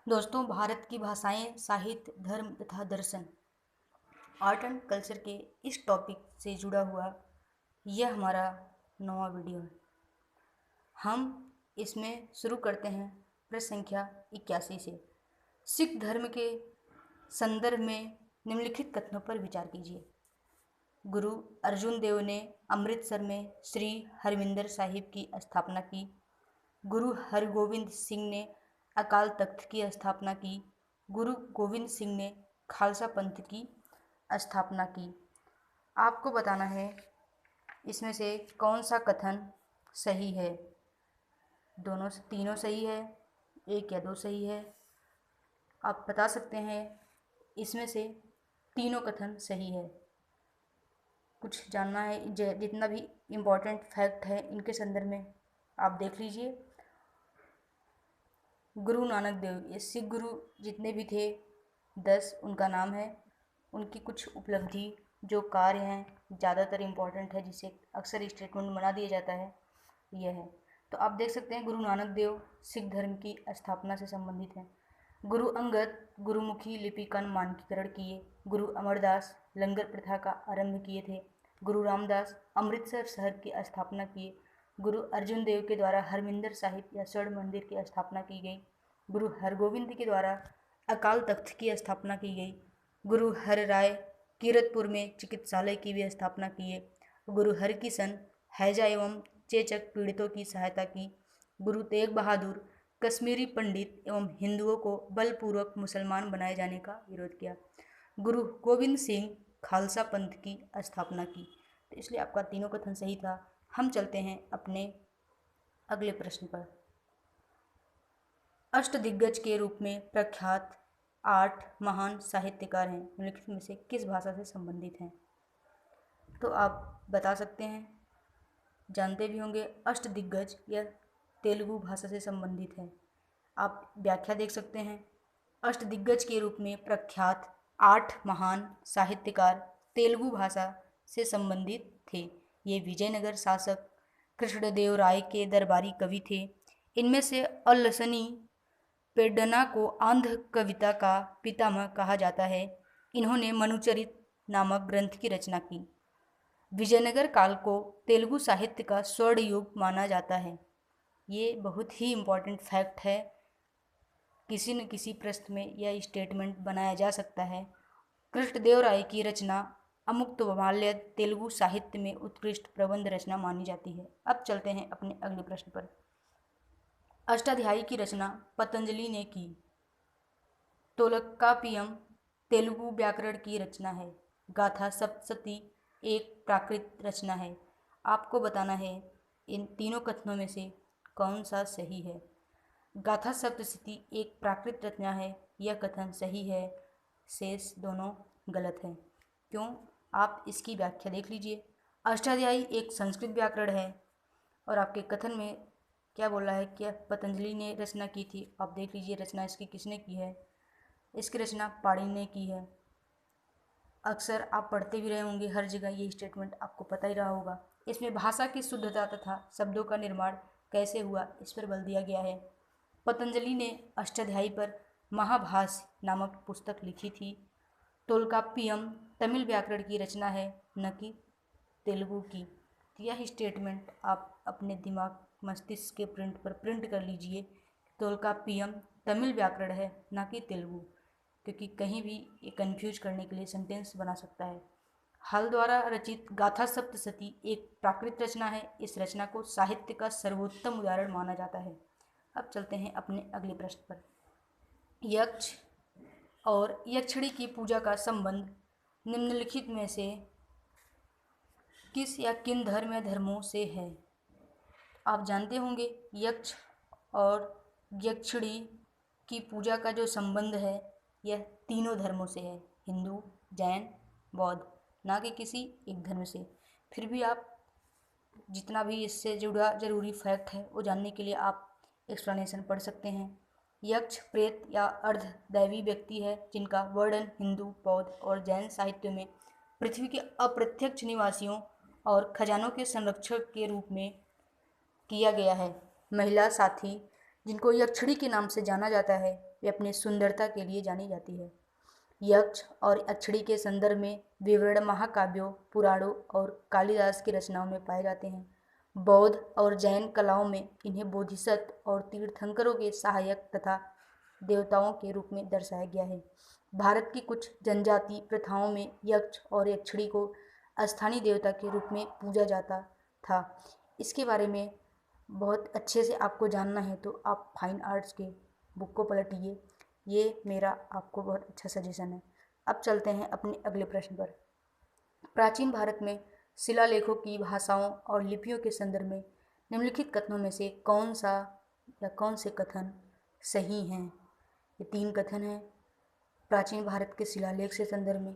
दोस्तों, भारत की भाषाएं, साहित्य, धर्म तथा दर्शन, आर्ट एंड कल्चर के इस टॉपिक से जुड़ा हुआ यह हमारा 9वां वीडियो है। हम इसमें शुरू करते हैं प्रश्न संख्या 81 से। सिख धर्म के संदर्भ में निम्नलिखित कथनों पर विचार कीजिए। गुरु अर्जुन देव ने अमृतसर में श्री हरमिंदर साहिब की स्थापना की। गुरु हरगोविंद सिंह ने अकाल तख्त की स्थापना की। गुरु गोविंद सिंह ने खालसा पंथ की स्थापना की। आपको बताना है इसमें से कौन सा कथन सही है। दोनों से तीनों सही है, एक या दो सही है। आप बता सकते हैं इसमें से तीनों कथन सही है। कुछ जानना है, जितना भी इम्पोर्टेंट फैक्ट है इनके संदर्भ में आप देख लीजिए। गुरु नानक देव, ये सिख गुरु जितने भी थे 10 उनका नाम है। उनकी कुछ उपलब्धि जो कार्य हैं ज़्यादातर इम्पोर्टेंट है, जिसे अक्सर स्टेटमेंट बना दिया जाता है, यह है। तो आप देख सकते हैं गुरु नानक देव सिख धर्म की स्थापना से संबंधित हैं। गुरु अंगद गुरुमुखी लिपि का मानकीकरण किए। गुरु अमरदास लंगर प्रथा का आरंभ किए थे। गुरु रामदास अमृतसर शहर की स्थापना किए। गुरु अर्जुन देव के द्वारा हरमिंदर साहिब या स्वर्ण मंदिर की स्थापना की गई। गुरु हरगोविंद के द्वारा अकाल तख्त की स्थापना की गई। गुरु हर राय कीरतपुर में चिकित्सालय की भी स्थापना किए। गुरु हरकिशन हैजा एवं चेचक पीड़ितों की सहायता की। गुरु तेग बहादुर कश्मीरी पंडित एवं हिंदुओं को बलपूर्वक मुसलमान बनाए जाने का विरोध किया। गुरु गोविंद सिंह खालसा पंथ की स्थापना की। तो इसलिए आपका तीनों कथन सही था। हम चलते हैं अपने अगले प्रश्न पर। अष्टदिग्गज के रूप में प्रख्यात 8 महान साहित्यकार हैं, निम्नलिखित में से किस भाषा से संबंधित हैं? तो आप बता सकते हैं, जानते भी होंगे। अष्टदिग्गज यह तेलुगु भाषा से संबंधित है। आप व्याख्या देख सकते हैं। अष्टदिग्गज के रूप में प्रख्यात 8 महान साहित्यकार तेलुगु भाषा से संबंधित थे। ये विजयनगर शासक कृष्णदेव राय के दरबारी कवि थे। इनमें से अल्लसनी पेड्डना को आंध्र कविता का पितामह कहा जाता है। इन्होंने मनुचरित नामक ग्रंथ की रचना की। विजयनगर काल को तेलुगु साहित्य का स्वर्ण युग माना जाता है। ये बहुत ही इम्पोर्टेंट फैक्ट है, किसी न किसी प्रश्न में यह स्टेटमेंट बनाया जा सकता है। कृष्णदेव राय की रचना अमुक्तमाल्य तेलुगु साहित्य में उत्कृष्ट प्रबंध रचना मानी जाती है। अब चलते हैं अपने अगले प्रश्न पर। अष्टाध्यायी की रचना पतंजलि ने की। तोल्काप्पियम तेलुगु व्याकरण की रचना है। गाथा सप्तशती एक प्राकृत रचना है। आपको बताना है इन तीनों कथनों में से कौन सा सही है। गाथा सप्तशती एक प्राकृत रचना है, यह कथन सही है। शेष दोनों गलत हैं। क्यों? आप इसकी व्याख्या देख लीजिए। अष्टाध्यायी एक संस्कृत व्याकरण है और आपके कथन में क्या बोल रहा है कि पतंजलि ने रचना की थी। आप देख लीजिए रचना इसकी किसने की है। इसकी रचना पाणिनि ने की है। अक्सर आप पढ़ते भी रहे होंगे, हर जगह ये स्टेटमेंट आपको पता ही रहा होगा। इसमें भाषा की शुद्धता तथा शब्दों का निर्माण कैसे हुआ, इस पर बल दिया गया है। पतंजलि ने अष्टाध्यायी पर महाभाष्य नामक पुस्तक लिखी थी। तोल्काप्पियम तमिल व्याकरण की रचना है, न कि तेलुगु की। यह स्टेटमेंट आप अपने दिमाग मस्तिष्क के प्रिंट पर प्रिंट कर लीजिए। तोल्काप्पियम तमिल व्याकरण है, न कि तेलुगु, क्योंकि कहीं भी ये कंफ्यूज करने के लिए सेंटेंस बना सकता है। हल द्वारा रचित गाथा सप्तशती एक प्राकृत रचना है। इस रचना को साहित्य का सर्वोत्तम उदाहरण माना जाता है। अब चलते हैं अपने अगले प्रश्न पर। यक्ष और यक्षिणी की पूजा का संबंध निम्नलिखित में से किस या किन धर्म या धर्मों से है? आप जानते होंगे यक्ष और यक्षिणी की पूजा का जो संबंध है यह तीनों धर्मों से है, हिंदू, जैन, बौद्ध, ना कि किसी एक धर्म से। फिर भी आप जितना भी इससे जुड़ा जरूरी फैक्ट है वो जानने के लिए आप एक्सप्लेनेशन पढ़ सकते हैं। यक्ष प्रेत या अर्ध दैवी व्यक्ति है जिनका वर्णन हिंदू, बौद्ध और जैन साहित्य में पृथ्वी के अप्रत्यक्ष निवासियों और खजानों के संरक्षक के रूप में किया गया है। महिला साथी जिनको यक्षिणी के नाम से जाना जाता है, वे अपनी सुंदरता के लिए जानी जाती है। यक्ष और यक्षिणी के संदर्भ में विवरण महाकाव्यों, पुराणों और कालिदास की रचनाओं में पाए जाते हैं। बौद्ध और जैन कलाओं में इन्हें बोधिसत्व और तीर्थंकरों के सहायक तथा देवताओं के रूप में दर्शाया गया है। भारत की कुछ जनजाति प्रथाओं में यक्ष और यक्षिणी को स्थानीय देवता के रूप में पूजा जाता था। इसके बारे में बहुत अच्छे से आपको जानना है तो आप फाइन आर्ट्स के बुक को पलटिए। ये मेरा आपको बहुत अच्छा सजेशन है। अब चलते हैं अपने अगले प्रश्न पर। प्राचीन भारत में शिलालेखों की भाषाओं और लिपियों के संदर्भ में निम्नलिखित कथनों में से कौन सा या कौन से कथन सही हैं? ये 3 कथन हैं प्राचीन भारत के शिलालेख से संदर्भ में।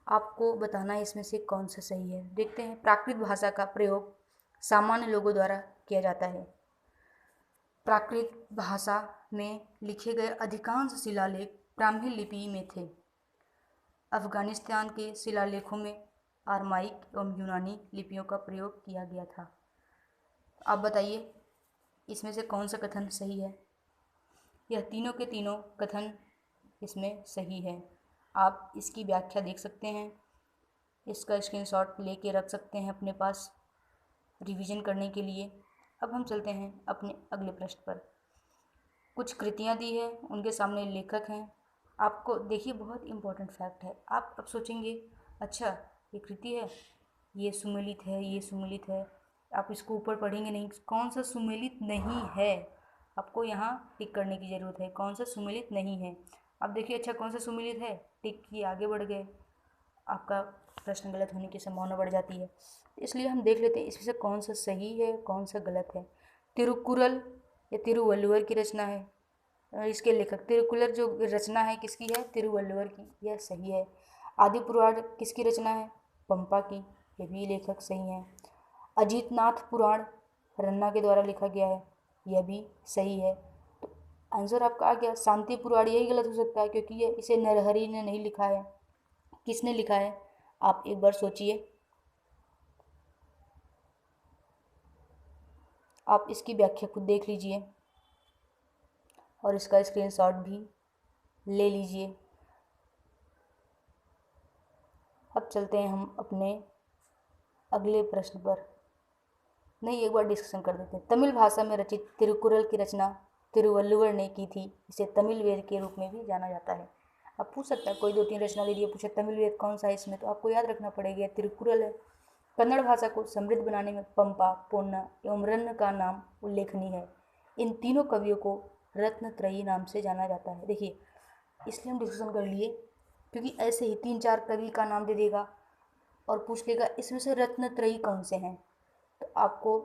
आपको बताना है इसमें से कौन सा सही है। देखते हैं। प्राकृत भाषा का प्रयोग सामान्य लोगों द्वारा किया जाता है। प्राकृत भाषा में लिखे गए अधिकांश शिलालेख ब्राह्मी लिपि में थे। अफगानिस्तान के शिलालेखों में आरमाइक एवं यूनानी लिपियों का प्रयोग किया गया था। आप बताइए इसमें से कौन सा कथन सही है? यह तीनों के तीनों कथन इसमें सही है। आप इसकी व्याख्या देख सकते हैं। इसका स्क्रीनशॉट लेके रख सकते हैं अपने पास रिवीजन करने के लिए। अब हम चलते हैं अपने अगले प्रश्न पर। कुछ कृतियाँ दी है, उनके सामने लेखक हैं। आपको देखिए बहुत इम्पोर्टेंट फैक्ट है। आप अब सोचेंगे अच्छा ये कृति है, ये सुमेलित है, ये सुमेलित है। आप इसको ऊपर पढ़ेंगे नहीं, कौन सा सुमेलित नहीं है आपको यहाँ टिक करने की ज़रूरत है। कौन सा सुमेलित नहीं है अब देखिए। अच्छा कौन सा सुमेलित है, टिक किए आगे बढ़ गए, आपका प्रश्न गलत होने की संभावना बढ़ जाती है। इसलिए हम देख लेते हैं इसमें से कौन सा सही है कौन सा गलत है। तिरुकुरल या तिरुवल्लुवर की रचना है। इसके लेखक तिरुकुरल जो रचना है किसकी है? तिरुवल्लुवर की, यह सही है। आदि पुराण किसकी रचना है? पंपा की, ये भी लेखक सही हैं। अजीतनाथ पुराण रन्ना के द्वारा लिखा गया है, यह भी सही है। तो आंसर आपका आ गया शांति पुराण। यही गलत हो सकता है क्योंकि ये इसे नरहरि ने नहीं लिखा है। किसने लिखा है? आप एक बार सोचिए। आप इसकी व्याख्या खुद देख लीजिए और इसका स्क्रीनशॉट भी ले लीजिए। अब चलते हैं हम अपने अगले प्रश्न पर। नहीं, एक बार डिस्कशन कर देते हैं। तमिल भाषा में रचित तिरुकुरल की रचना तिरुवल्लुवर ने की थी। इसे तमिल वेद के रूप में भी जाना जाता है। अब पूछ सकता है कोई 2-3 रचना दे दिए, पूछे तमिल वेद कौन सा है इसमें, तो आपको याद रखना पड़ेगा तिरुकुरल है। कन्नड़ भाषा को समृद्ध बनाने में पंपा, पोन्ना एवं रन्न का नाम उल्लेखनीय है। इन तीनों कवियों को रत्नत्रयी नाम से जाना जाता है। देखिए इसलिए हम डिस्कशन कर लिए क्योंकि ऐसे ही 3-4 कवि का नाम दे देगा और पूछ लेगा इसमें से रत्नत्रयी कौन से हैं, तो आपको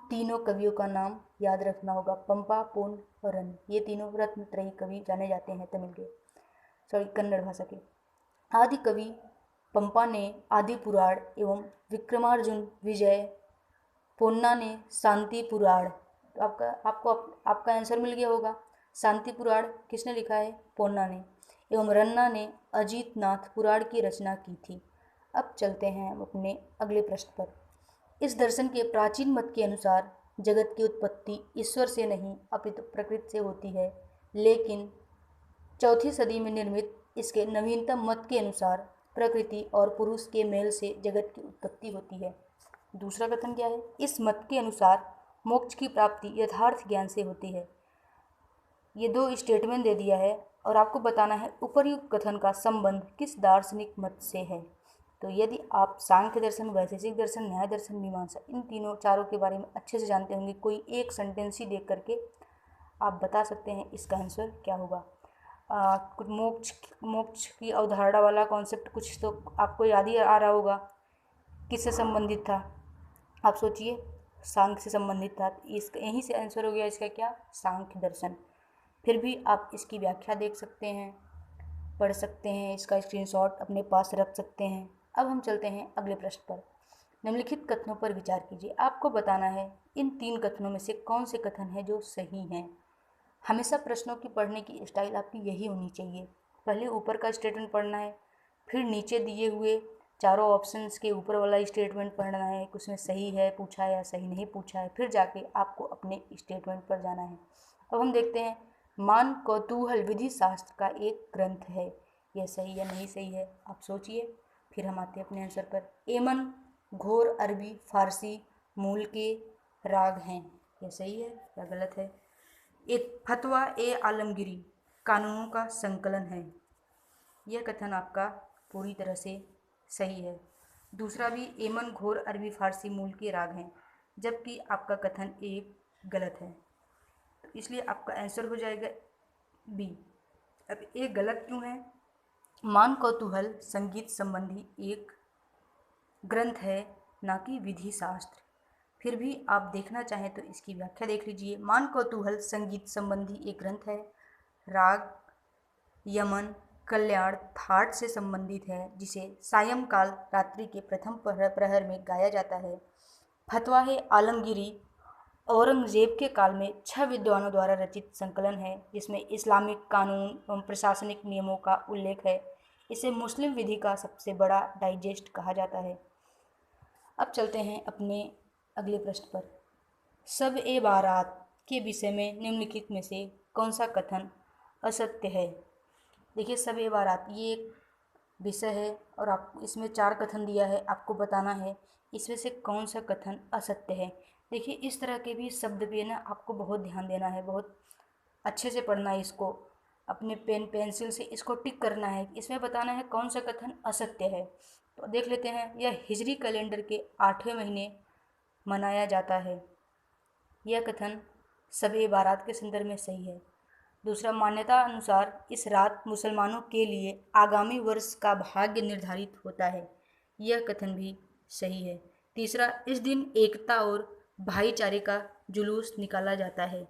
तीनों कवियों का नाम याद रखना होगा। पंपा, पोन और रन, ये तीनों रत्नत्रयी कवि जाने जाते हैं तमिल के, कन्नड़ भाषा के। आदि कवि पंपा ने आदि पुराण एवं विक्रमार्जुन विजय, पोन्ना ने शांति पुराण। तो आपका आंसर मिल गया होगा। शांति पुराण किसने लिखा है? पोन्ना ने। एवं रन्ना ने अजीतनाथ पुराण की रचना की थी। अब चलते हैं हम अपने अगले प्रश्न पर। इस दर्शन के प्राचीन मत के अनुसार जगत की उत्पत्ति ईश्वर से नहीं अपितु प्रकृति से होती है, लेकिन 4वीं सदी में निर्मित इसके नवीनतम मत के अनुसार प्रकृति और पुरुष के मेल से जगत की उत्पत्ति होती है। दूसरा कथन क्या है? इस मत के अनुसार मोक्ष की प्राप्ति यथार्थ ज्ञान से होती है। ये 2 स्टेटमेंट दे दिया है और आपको बताना है उपर्युक्त कथन का संबंध किस दार्शनिक मत से है। तो यदि आप सांख्य दर्शन, वैशेषिक दर्शन, न्याय दर्शन, मीमांसा इन चारों के बारे में अच्छे से जानते होंगे, कोई एक सेंटेंस ही देख करके आप बता सकते हैं इसका आंसर क्या होगा। कुछ मोक्ष की अवधारणा वाला कॉन्सेप्ट कुछ तो आपको याद ही आ रहा होगा। किससे संबंधित था? आप सोचिए, सांख्य से संबंधित था। इसका यहीं से आंसर हो गया इसका क्या? सांख्य दर्शन। फिर भी आप इसकी व्याख्या देख सकते हैं, पढ़ सकते हैं, इसका स्क्रीनशॉट अपने पास रख सकते हैं। अब हम चलते हैं अगले प्रश्न पर। निम्नलिखित कथनों पर विचार कीजिए। आपको बताना है इन 3 कथनों में से कौन से कथन हैं जो सही हैं। हमेशा प्रश्नों की पढ़ने की स्टाइल आपकी यही होनी चाहिए। पहले ऊपर का स्टेटमेंट पढ़ना है, फिर नीचे दिए हुए चारों ऑप्शंस के ऊपर वाला स्टेटमेंट पढ़ना है कि उसमें सही है पूछा है या सही नहीं पूछा है, फिर जाके आपको अपने स्टेटमेंट पर जाना है। अब हम देखते हैं, मान कौतूहल विधि शास्त्र का एक ग्रंथ है, यह सही या नहीं सही है, आप सोचिए। फिर हम आते हैं अपने आंसर पर। एमन घोर अरबी फारसी मूल के राग हैं, यह सही है या गलत है। एक फतवा ए आलमगीरी कानूनों का संकलन है, यह कथन आपका पूरी तरह से सही है। दूसरा भी एमन घोर अरबी फारसी मूल के राग हैं, जबकि आपका कथन एक गलत है, तो इसलिए आपका आंसर हो जाएगा बी। अब एक गलत क्यों है? मान कौतूहल संगीत संबंधी एक ग्रंथ है, ना कि विधि शास्त्र। फिर भी आप देखना चाहें तो इसकी व्याख्या देख लीजिए। मान कौतूहल संगीत संबंधी एक ग्रंथ है, राग यमन कल्याण थाट से संबंधित है, जिसे सायंकाल रात्रि के प्रथम प्रहर में गाया जाता है। फतवा है आलमगीरी औरंगजेब के काल में 6 विद्वानों द्वारा रचित संकलन है, जिसमें इस्लामिक कानून एवं प्रशासनिक नियमों का उल्लेख है। इसे मुस्लिम विधि का सबसे बड़ा डाइजेस्ट कहा जाता है। अब चलते हैं अपने अगले प्रश्न पर। सब ए बारात के विषय में निम्नलिखित में से कौन सा कथन असत्य है? देखिए, सब ए बारात ये एक विषय है और आपको इसमें 4 कथन दिया है, आपको बताना है इसमें से कौन सा कथन असत्य है। देखिए, इस तरह के भी शब्द पे ना आपको बहुत ध्यान देना है, बहुत अच्छे से पढ़ना है इसको, अपने पेन पेंसिल से इसको टिक करना है, इसमें बताना है कौन सा कथन असत्य है। तो देख लेते हैं, यह हिजरी कैलेंडर के 8वें महीने मनाया जाता है, यह कथन सब-ए बारात के संदर्भ में सही है। दूसरा, मान्यता अनुसार इस रात मुसलमानों के लिए आगामी वर्ष का भाग्य निर्धारित होता है, यह कथन भी सही है। तीसरा, इस दिन एकता और भाईचारे का जुलूस निकाला जाता है,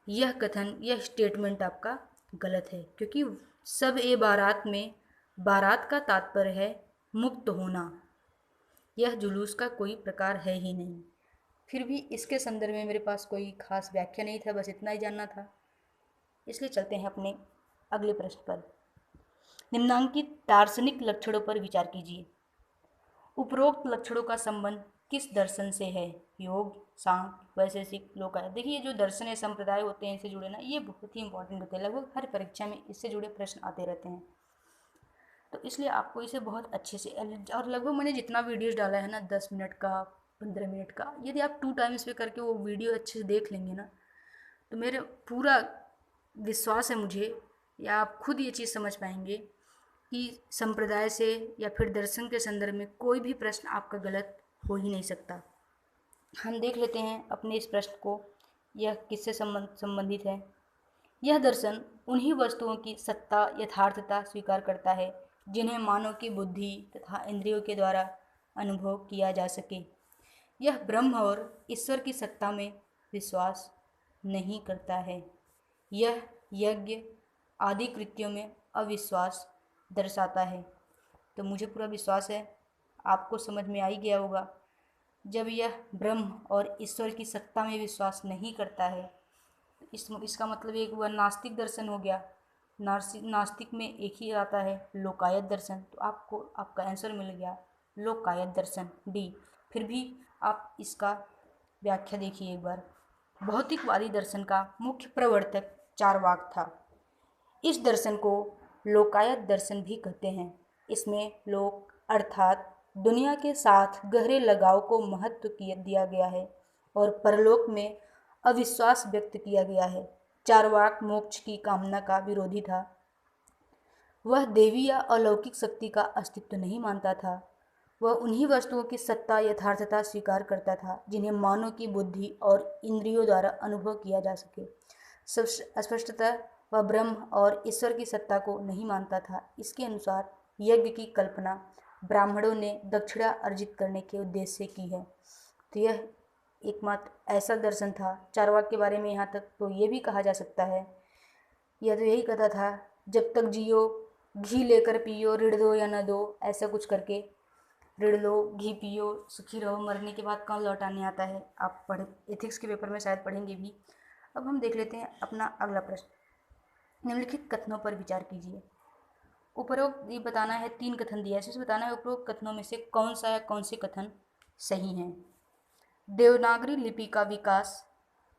यह कथन यह स्टेटमेंट आपका गलत है, क्योंकि सब ए बारात में बारात का तात्पर्य है मुक्त होना, यह जुलूस का कोई प्रकार है ही नहीं। फिर भी इसके संदर्भ में मेरे पास कोई खास व्याख्या नहीं था, बस इतना ही जानना था, इसलिए चलते हैं अपने अगले प्रश्न पर। निम्नांकित दार्शनिक लक्षणों पर विचार कीजिए। उपरोक्त लक्षणों का संबंध किस दर्शन से है? योग, सांख्य, वैशेषिक, लोकायत। देखिए, ये जो दर्शन है संप्रदाय होते हैं इससे जुड़े ना, ये बहुत ही इंपॉर्टेंट होते हैं, लगभग हर परीक्षा में इससे जुड़े प्रश्न आते रहते हैं, तो इसलिए आपको इसे बहुत अच्छे से, और लगभग मैंने जितना वीडियोस डाला है ना 10 मिनट का 15 मिनट का, यदि आप 2 टाइम्स पे करके वो वीडियो अच्छे से देख लेंगे ना, तो मेरे पूरा विश्वास है मुझे, या आप खुद ये चीज़ समझ पाएंगे कि संप्रदाय से या फिर दर्शन के संदर्भ में कोई भी प्रश्न आपका गलत हो ही नहीं सकता। हम देख लेते हैं अपने इस प्रश्न को, यह किससे संबंधित है। यह दर्शन उन्हीं वस्तुओं की सत्ता यथार्थता स्वीकार करता है जिन्हें मानव की बुद्धि तथा इंद्रियों के द्वारा अनुभव किया जा सके। यह ब्रह्म और ईश्वर की सत्ता में विश्वास नहीं करता है। यह यज्ञ आदि कृत्यों में अविश्वास दर्शाता है। तो मुझे पूरा विश्वास है आपको समझ में आ ही गया होगा। जब यह ब्रह्म और ईश्वर की सत्ता में विश्वास नहीं करता है, इसका मतलब एक वह नास्तिक दर्शन हो गया। नास्तिक में एक ही आता है लोकायत दर्शन, तो आपको आपका आंसर मिल गया लोकायत दर्शन डी। फिर भी आप इसका व्याख्या देखिए एक बार। भौतिकवादी दर्शन का मुख्य प्रवर्तक चार्वाक था। इस दर्शन को लोकायत दर्शन भी कहते हैं। इसमें लोक अर्थात दुनिया के साथ गहरे लगाव को महत्व दिया गया है और परलोक में अविश्वास व्यक्त किया गया है। चार्वाक मोक्ष की कामना का विरोधी था। वह देवी या अलौकिक शक्ति का अस्तित्व नहीं मानता था। वह उन्हीं वस्तुओं की सत्ता यथार्थता स्वीकार करता था जिन्हें मानव की बुद्धि और इंद्रियों द्वारा अनुभव किया जा सके। स्पष्टतः वह ब्रह्म और ईश्वर की सत्ता को नहीं मानता था। इसके अनुसार यज्ञ की कल्पना ब्राह्मणों ने दक्षिणा अर्जित करने के उद्देश्य से की है। तो यह एकमात्र ऐसा दर्शन था। चार्वाक के बारे में यहाँ तक तो ये भी कहा जा सकता है, यह तो यही कहता था जब तक जियो घी लेकर पियो, ऋण दो या न दो, ऐसा कुछ करके, ऋण लो घी पियो सुखी रहो, मरने के बाद कौन लौटाने आता है। आप पढ़े एथिक्स के पेपर में शायद पढ़ेंगे भी। अब हम देख लेते हैं अपना अगला प्रश्न। निम्नलिखित कथनों पर विचार कीजिए। उपरोक्त ये बताना है 3 कथन दिया है, इससे बताना है उपरोक्त कथनों में से कौन सा या कौन से कथन सही हैं। देवनागरी लिपि का विकास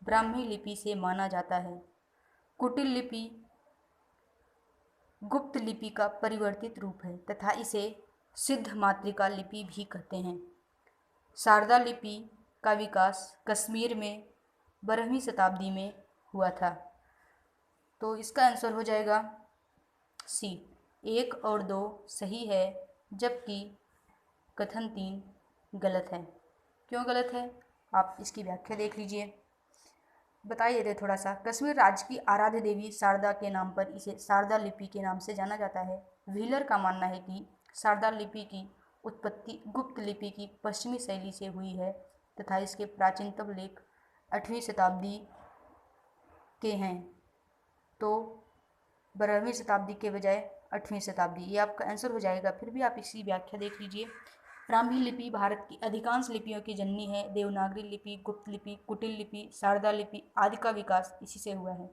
ब्राह्मी लिपि से माना जाता है। कुटिल लिपि गुप्त लिपि का परिवर्तित रूप है तथा इसे सिद्ध मातृका लिपि भी कहते हैं। शारदा लिपि का विकास कश्मीर में 12वीं शताब्दी में हुआ था। तो इसका आंसर हो जाएगा सी। 1 और 2 सही है, जबकि कथन 3 गलत है। क्यों गलत है, आप इसकी व्याख्या देख लीजिए। बता देते थोड़ा सा। कश्मीर राज्य की आराध्य देवी शारदा के नाम पर इसे शारदा लिपि के नाम से जाना जाता है। व्हीलर का मानना है कि शारदा लिपि की उत्पत्ति गुप्त लिपि की पश्चिमी शैली से हुई है तथा इसके प्राचीनतम लेख 8वीं शताब्दी के हैं। तो 12वीं शताब्दी के बजाय 8वीं शताब्दी, ये आपका आंसर हो जाएगा। फिर भी आप इसकी व्याख्या देख लीजिए। ब्राह्मी लिपि भारत की अधिकांश लिपियों की जननी है। देवनागरी लिपि, गुप्त लिपि, कुटिल लिपि, शारदा लिपि आदि का विकास इसी से हुआ है।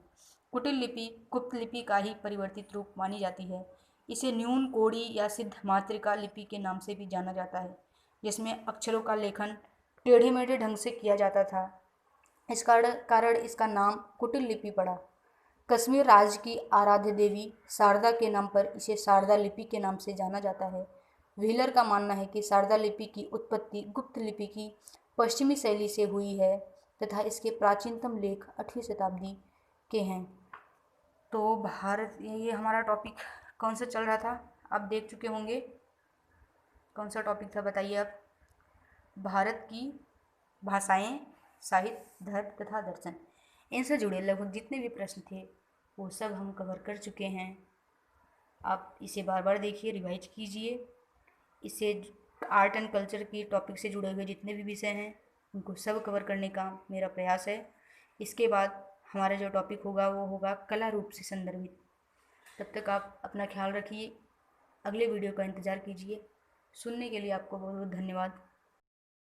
कुटिल लिपि गुप्त लिपि का ही परिवर्तित रूप मानी जाती है। इसे न्यून कोड़ी या सिद्ध मातृका लिपि के नाम से भी जाना जाता है, जिसमें अक्षरों का लेखन टेढ़े मेढ़े ढंग से किया जाता था। इस कारण इसका नाम कुटिल लिपि पड़ा। कश्मीर राज्य की आराध्य देवी शारदा के नाम पर इसे शारदा लिपि के नाम से जाना जाता है। व्हीलर का मानना है कि शारदा लिपि की उत्पत्ति गुप्त लिपि की पश्चिमी शैली से हुई है तथा इसके प्राचीनतम लेख 8वीं शताब्दी के हैं। तो भारत, ये हमारा टॉपिक कौन सा चल रहा था आप देख चुके होंगे। कौन सा टॉपिक था बताइए आप। भारत की भाषाएं, साहित्य, धर्म तथा दर्शन, इनसे जुड़े लगभग जितने भी प्रश्न थे वो सब हम कवर कर चुके हैं। आप इसे बार बार देखिए, रिवाइज कीजिए। इससे आर्ट एंड कल्चर की टॉपिक से जुड़े हुए जितने भी विषय हैं उनको सब कवर करने का मेरा प्रयास है। इसके बाद हमारा जो टॉपिक होगा वो होगा कला रूप से संदर्भित। तब तक आप अपना ख्याल रखिए, अगले वीडियो का इंतज़ार कीजिए। सुनने के लिए आपको बहुत बहुत धन्यवाद।